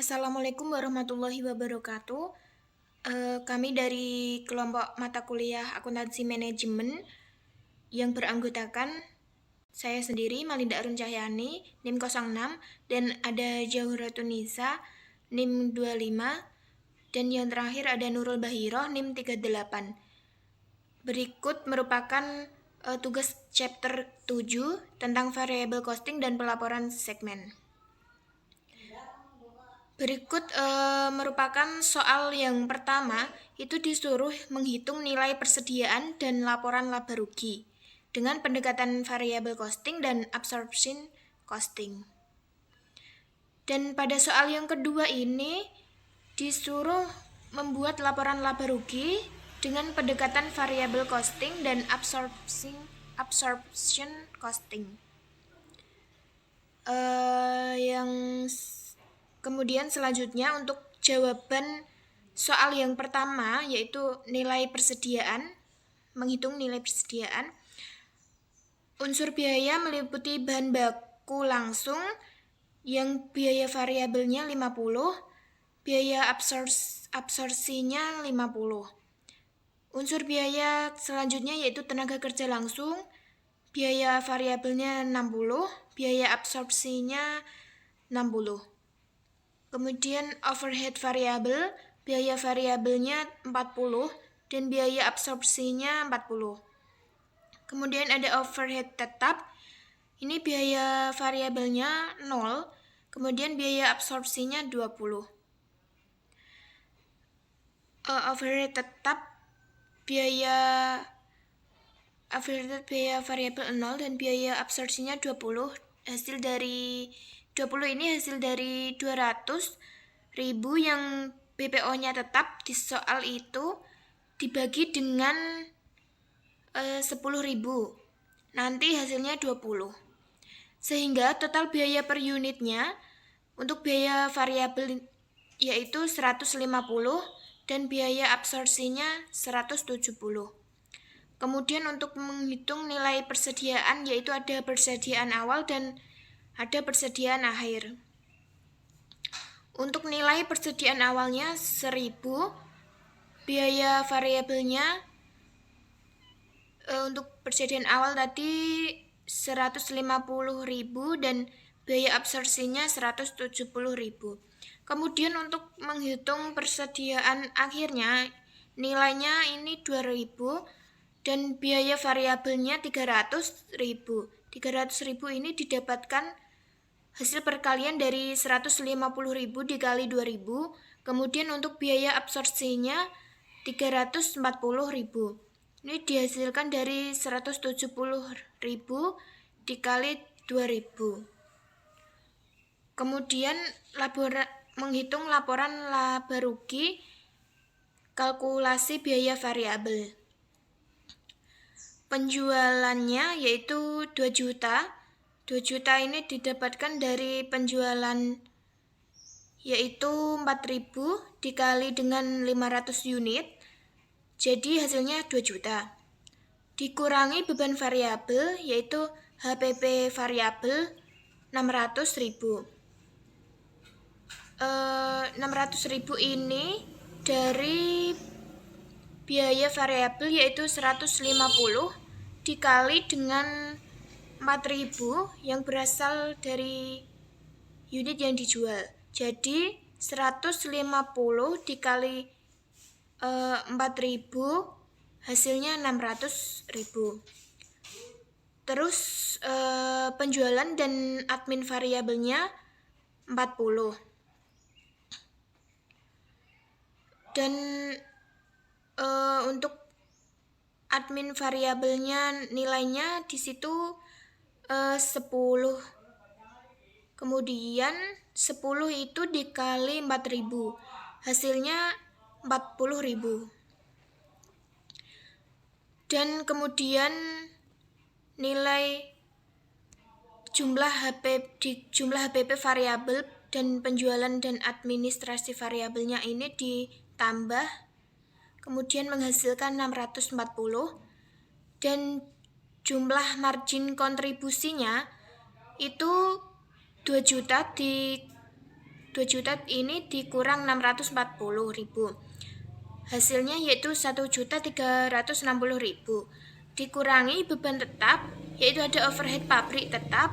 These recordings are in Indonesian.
Assalamualaikum warahmatullahi wabarakatuh. Kami dari kelompok mata kuliah akuntansi manajemen yang beranggotakan saya sendiri, Malinda Arun Cahyani, NIM 06, dan ada Jauhratunisa, NIM 25, dan yang terakhir ada Nurul Bahiro, NIM 38. Berikut merupakan tugas chapter 7 tentang variable costing dan pelaporan segmen. Berikut merupakan soal yang pertama, itu disuruh menghitung nilai persediaan dan laporan laba rugi dengan pendekatan variable costing dan absorption costing. Dan pada soal yang kedua ini disuruh membuat laporan laba rugi dengan pendekatan variable costing dan absorption costing. Kemudian selanjutnya untuk jawaban soal yang pertama yaitu nilai persediaan, menghitung nilai persediaan. Unsur biaya meliputi bahan baku langsung yang biaya variabelnya 50, biaya absorpsinya 50. Unsur biaya selanjutnya yaitu tenaga kerja langsung, biaya variabelnya 60, biaya absorpsinya 60. Kemudian overhead variabel, biaya variabelnya 40 dan biaya absorpsinya 40. Kemudian ada overhead tetap, ini biaya variabelnya 0, kemudian biaya absorpsinya 20. Overhead tetap, biaya variabel 0 dan biaya absorpsinya 20. Hasil dari 20 ini hasil dari 200.000 yang BPO-nya tetap di soal itu dibagi dengan 10.000. Nanti hasilnya 20. Sehingga total biaya per unitnya untuk biaya variabel yaitu 150 dan biaya absorpsinya 170. Kemudian untuk menghitung nilai persediaan yaitu ada persediaan awal dan ada persediaan akhir. Untuk nilai persediaan awalnya 1.000, biaya variabelnya untuk persediaan awal tadi 150.000 dan biaya absorpsinya 170.000. Kemudian untuk menghitung persediaan akhirnya nilainya ini 2.000 dan biaya variabelnya 300.000. 300.000 ini didapatkan hasil perkalian dari 150.000 dikali 2.000. Kemudian untuk biaya absorpsinya 340.000. Ini dihasilkan dari 170.000 dikali 2.000. Kemudian menghitung laporan laba rugi, kalkulasi biaya variabel. Penjualannya yaitu 2 juta. 2 juta ini didapatkan dari penjualan yaitu 4.000 dikali dengan 500 unit. Jadi hasilnya 2 juta. Dikurangi beban variabel yaitu HPP variabel 600.000. 600.000 ini dari biaya variabel yaitu 150 dikali dengan 4.000 yang berasal dari unit yang dijual. Jadi 150 dikali 4.000 hasilnya 600.000. Terus penjualan dan admin variabelnya 40. Dan untuk admin variabelnya nilainya di situ 10. Kemudian 10 itu dikali 4.000. Hasilnya 40.000. Dan kemudian nilai jumlah HPP variabel dan penjualan dan administrasi variabelnya ini ditambah kemudian menghasilkan 640 dan jumlah margin kontribusinya itu 2 juta 2 juta ini dikurang 640.000. Hasilnya yaitu 1.360.000. Dikurangi beban tetap, yaitu ada overhead pabrik tetap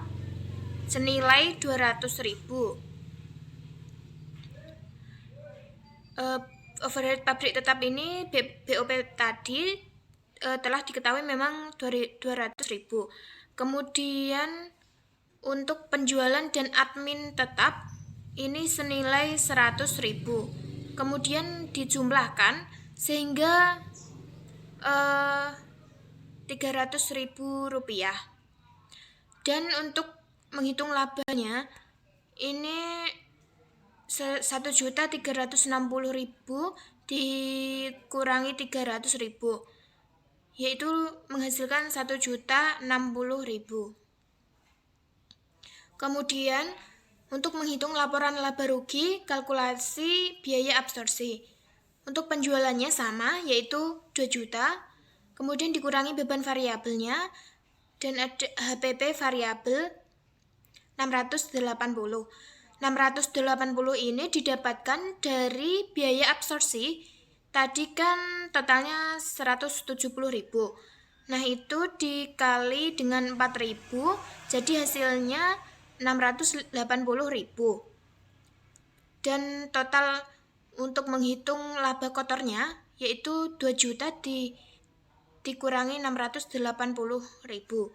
senilai 200.000. Overhead pabrik tetap ini BOP tadi telah diketahui memang 200.000. Kemudian untuk penjualan dan admin tetap ini senilai 100.000. Kemudian dijumlahkan sehingga 300.000 rupiah. Dan untuk menghitung labanya ini 1.360.000 dikurangi 300.000, yaitu menghasilkan 1.060.000. Kemudian untuk menghitung laporan laba rugi, kalkulasi biaya absorpsi. Untuk penjualannya sama, yaitu 2 juta, kemudian dikurangi beban variabelnya, dan ada HPP variabel 680. 680 ini didapatkan dari biaya absorpsi. Tadi kan totalnya 170.000. Nah, itu dikali dengan 4.000, jadi hasilnya 680.000. Dan total untuk menghitung laba kotornya yaitu 2 juta dikurangi 680.000.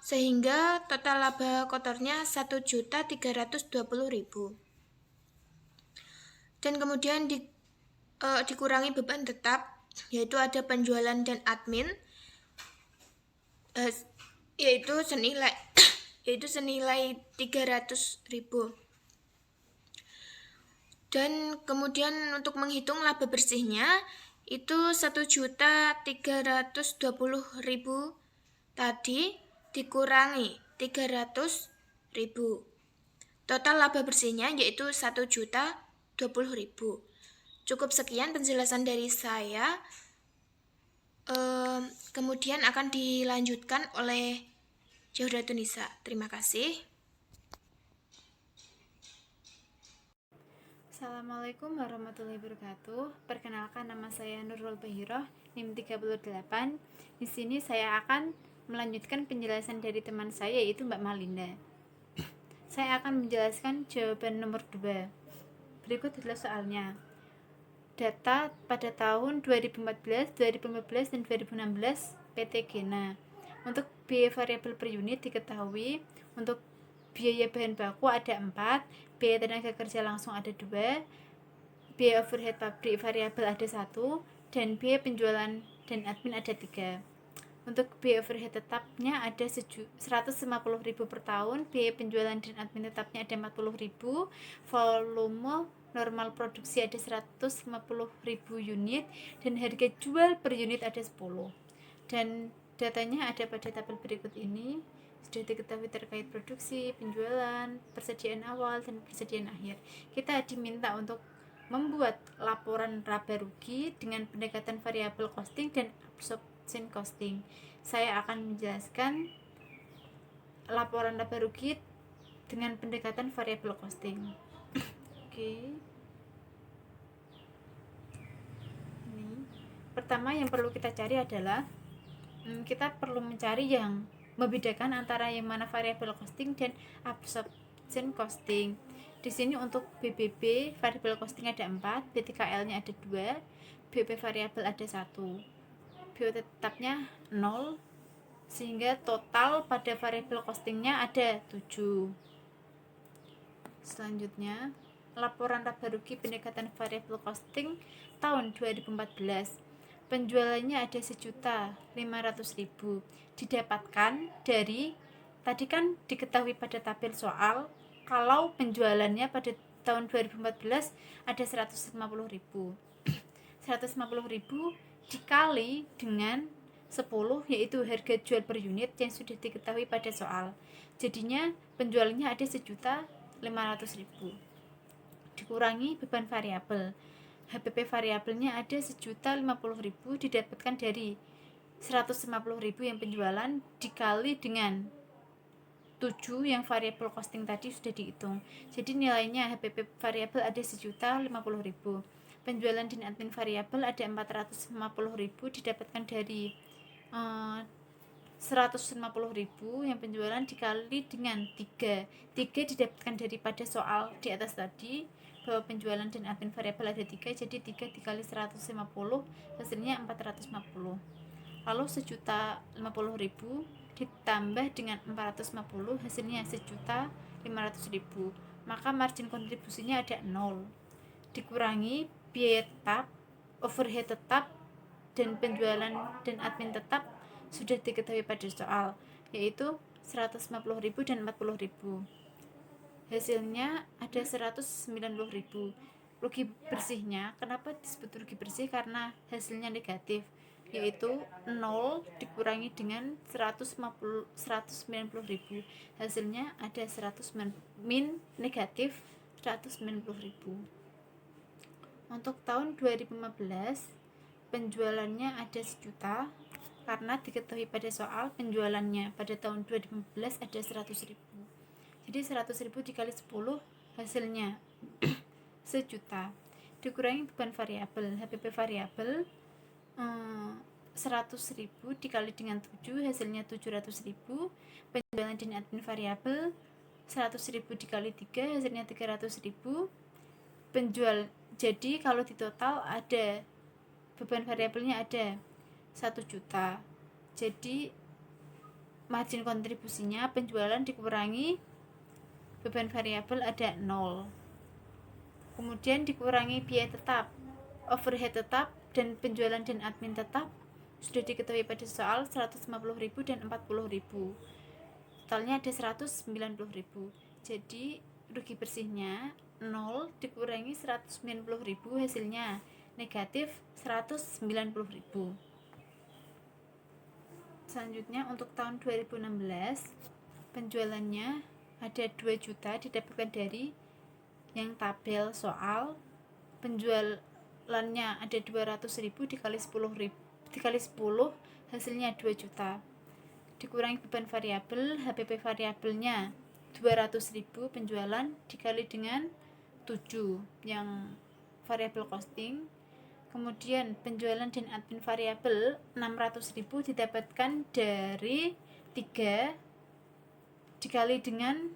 Sehingga total laba kotornya 1.320.000. Dan kemudian dikurangi beban tetap, yaitu ada penjualan dan admin, yaitu senilai 300.000. Dan kemudian untuk menghitung laba bersihnya itu 1.320.000 tadi dikurangi 300.000. Total laba bersihnya yaitu 1.020.000. Cukup sekian penjelasan dari saya. Kemudian akan dilanjutkan oleh Jauhratunisa. Terima kasih. Assalamualaikum warahmatullahi wabarakatuh. Perkenalkan, nama saya Nurul Bahiroh, NIM 38. Di sini saya akan melanjutkan penjelasan dari teman saya, yaitu Mbak Malinda. Saya akan menjelaskan jawaban nomor 2. Berikut adalah soalnya. Data pada tahun 2014, 2015, dan 2016 PT Gena. Untuk biaya variabel per unit diketahui, untuk biaya bahan baku ada 4, biaya tenaga kerja langsung ada 2, biaya overhead pabrik variabel ada 1, dan biaya penjualan dan admin ada 3. Untuk biaya overhead tetapnya ada 150.000 per tahun, biaya penjualan dan admin tetapnya ada 40.000, volume normal produksi ada 150.000 unit, dan harga jual per unit ada 10. Dan datanya ada pada tabel berikut ini. Sudah diketahui terkait produksi, penjualan, persediaan awal, dan persediaan akhir. Kita diminta untuk membuat laporan laba rugi dengan pendekatan variable costing dan absorption costing. Saya akan menjelaskan laporan laba rugi dengan pendekatan variable costing. Oke. Ini pertama yang perlu kita cari adalah kita perlu mencari yang membedakan antara yang mana variable costing dan absorption costing. Di sini untuk BBB variable costing ada 4, BTKL-nya ada 2, BOP variabel ada 1, BOP tetapnya 0, sehingga total pada variable costingnya ada 7. Selanjutnya, laporan laba rugi pendekatan variable costing tahun 2014. Penjualannya ada 1.500.000, didapatkan dari, tadi kan diketahui pada tabel soal kalau penjualannya pada tahun 2014 ada 150.000. 150.000 dikali dengan 10, yaitu harga jual per unit yang sudah diketahui pada soal. Jadinya penjualannya ada 1.500.000 dikurangi beban variabel. HPP variabelnya ada 1.050.000 didapatkan dari 150.000 yang penjualan dikali dengan 7 yang variabel costing tadi sudah dihitung. Jadi nilainya HPP variabel ada 1.050.000. Penjualan dan admin variabel ada 450.000 didapatkan dari 150.000 yang penjualan dikali dengan 3 didapatkan daripada soal di atas tadi bahwa penjualan dan admin variabel ada 3, jadi 3 dikali 150 hasilnya 450. Lalu 1.050.000 ditambah dengan 450 hasilnya 1.500.000, maka margin kontribusinya ada 0 dikurangi biaya tetap, overhead tetap, dan penjualan dan admin tetap sudah diketahui pada soal, yaitu 150.000 dan 40.000. Hasilnya ada 190.000. Rugi bersihnya, kenapa disebut rugi bersih? Karena hasilnya negatif, yaitu 0 dikurangi dengan 190.000. Hasilnya ada negatif 190.000. Untuk tahun 2015 penjualannya ada 1.000.000 karena diketahui pada soal penjualannya pada tahun 2015 ada 100.000. Jadi 100.000 dikali 10 hasilnya 1.000.000 dikurangi beban variabel HPP variabel 100.000 dikali dengan 7 hasilnya 700.000. Penjualan dan admin variabel 100.000 dikali 3 hasilnya 300.000. Jadi kalau di total ada beban variabelnya ada 1.000.000. Jadi margin kontribusinya penjualan dikurangi beban variabel ada 0. Kemudian dikurangi biaya tetap, overhead tetap, dan penjualan dan admin tetap sudah diketahui pada soal 150.000 dan 40.000. Totalnya ada 190.000. Jadi rugi bersihnya 0 dikurangi 190.000 hasilnya negatif 190.000. Selanjutnya untuk tahun 2016 penjualannya ada 2.000.000 didapatkan dari yang tabel soal. Penjualannya ada 200.000 dikali 10 hasilnya 2.000.000 dikurangi beban variabel HPP variabelnya 200.000 penjualan dikali dengan 7 yang variabel costing. Kemudian penjualan dan admin variabel 600.000 didapatkan dari 3 dikali dengan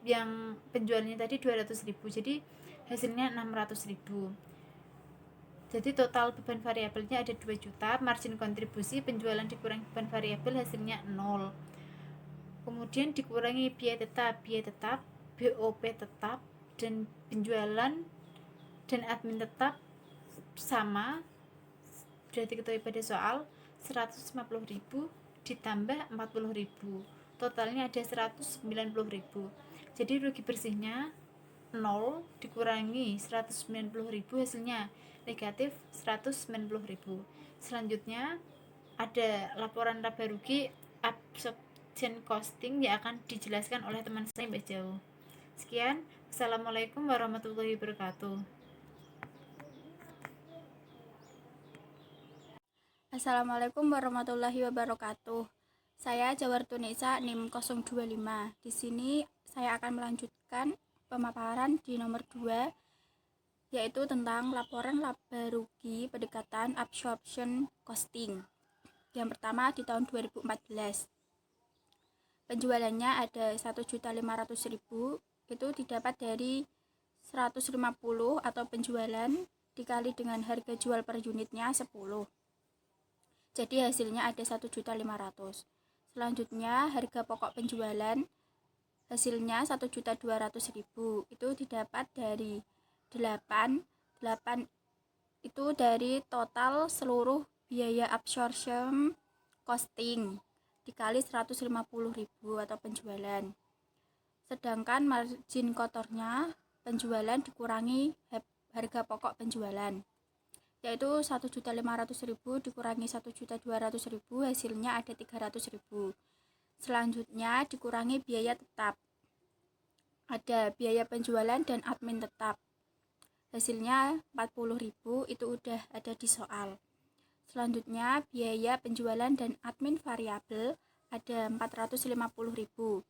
yang penjualannya tadi 200.000, jadi hasilnya 600.000. Jadi total beban variabelnya ada 2.000.000, margin kontribusi penjualan dikurangi beban variabel hasilnya 0. Kemudian dikurangi biaya tetap, BOP tetap, dan penjualan dan admin tetap sama sudah diketahui pada soal 150.000 ditambah 40.000, totalnya ada 190.000. Jadi rugi bersihnya 0 dikurangi 190.000 hasilnya negatif 190.000. Selanjutnya ada laporan laba rugi absorption costing yang akan dijelaskan oleh teman saya Mbak Jauh. Sekian, Assalamualaikum warahmatullahi wabarakatuh. Assalamualaikum warahmatullahi wabarakatuh. Saya Jawartunisa NIM 025. Di sini saya akan melanjutkan pemaparan di nomor 2, yaitu tentang laporan laba rugi pendekatan absorption costing. Yang pertama di tahun 2014. Penjualannya ada 1.500.000, itu didapat dari 150 atau penjualan dikali dengan harga jual per unitnya 10. Jadi hasilnya ada 1.500.000. Selanjutnya harga pokok penjualan hasilnya 1.200.000, itu didapat dari 8 itu dari total seluruh biaya absorption costing dikali 150.000 atau penjualan. Sedangkan margin kotornya penjualan dikurangi harga pokok penjualan, yaitu 1.500.000 dikurangi 1.200.000 hasilnya ada 300.000. Selanjutnya dikurangi biaya tetap, ada biaya penjualan dan admin tetap, hasilnya 40.000, itu udah ada di soal. Selanjutnya biaya penjualan dan admin variabel ada 450.000,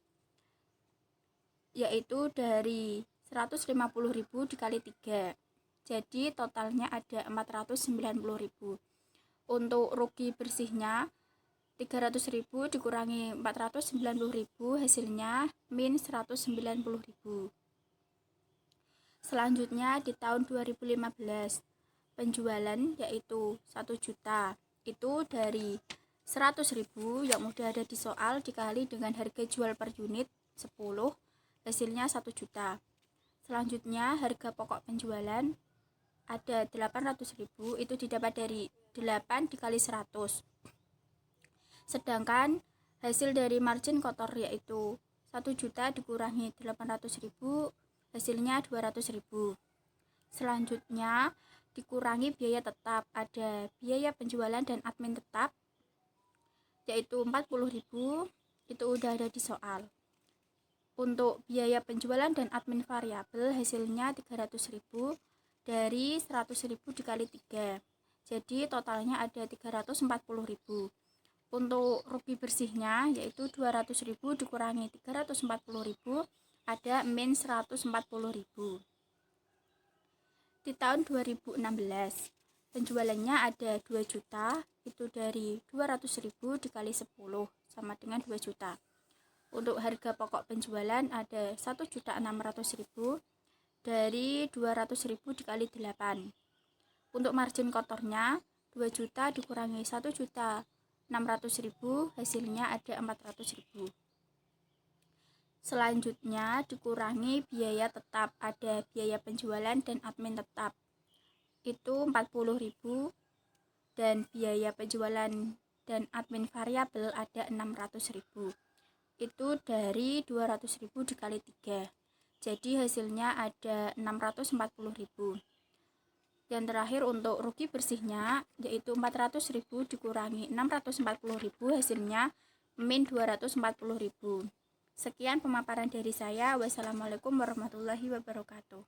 yaitu dari 150.000 dikali 3, jadi totalnya ada 490.000. Untuk rugi bersihnya 300.000 dikurangi 490.000 hasilnya min 190.000. Selanjutnya di tahun 2015 penjualan yaitu 1 juta, itu dari 100.000 yang udah ada di soal dikali dengan harga jual per unit 10, hasilnya 1 juta. Selanjutnya harga pokok penjualan ada 800.000, itu didapat dari 8 dikali 100. Sedangkan hasil dari margin kotor yaitu 1 juta dikurangi 800.000, hasilnya 200.000. Selanjutnya dikurangi biaya tetap, ada biaya penjualan dan admin tetap yaitu 40.000, itu udah ada di soal. Untuk biaya penjualan dan admin variabel hasilnya 300.000 dari 100.000 dikali 3, jadi totalnya ada 340.000. Untuk rugi bersihnya yaitu 200.000 dikurangi 340.000, ada min 140.000. Di tahun 2016 penjualannya ada 2 juta, itu dari 200.000 dikali 10 sama dengan 2 juta. Untuk harga pokok penjualan ada 1.600.000 dari 200.000 dikali 8. Untuk margin kotornya 2 juta dikurangi 1.600.000, hasilnya ada 400.000. Selanjutnya dikurangi biaya tetap, ada biaya penjualan dan admin tetap, itu 40.000, dan biaya penjualan dan admin variabel ada 600.000, itu dari 200.000 dikali 3, jadi hasilnya ada 640.000. Dan terakhir untuk rugi bersihnya yaitu 400.000 dikurangi 640.000, hasilnya min 240.000. Sekian pemaparan dari saya. Wassalamualaikum warahmatullahi wabarakatuh.